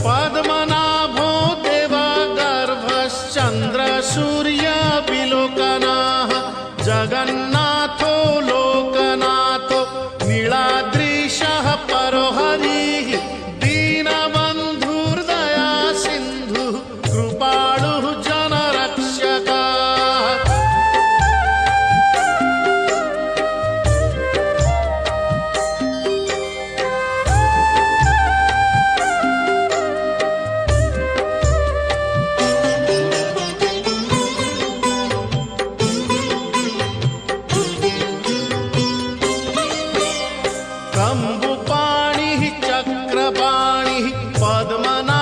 पद्मनाभो देवगर्भश्चन्द्रसूर्यविलोकनः जगन्नाथो लोकनाथो नीलाद्रीशः परो हरिः दीनबन्धुर्दया सिन्धुः कृपालुः जनरक्षकः। कम्बुपाणिः चक्रपाणिः पद्मनाभो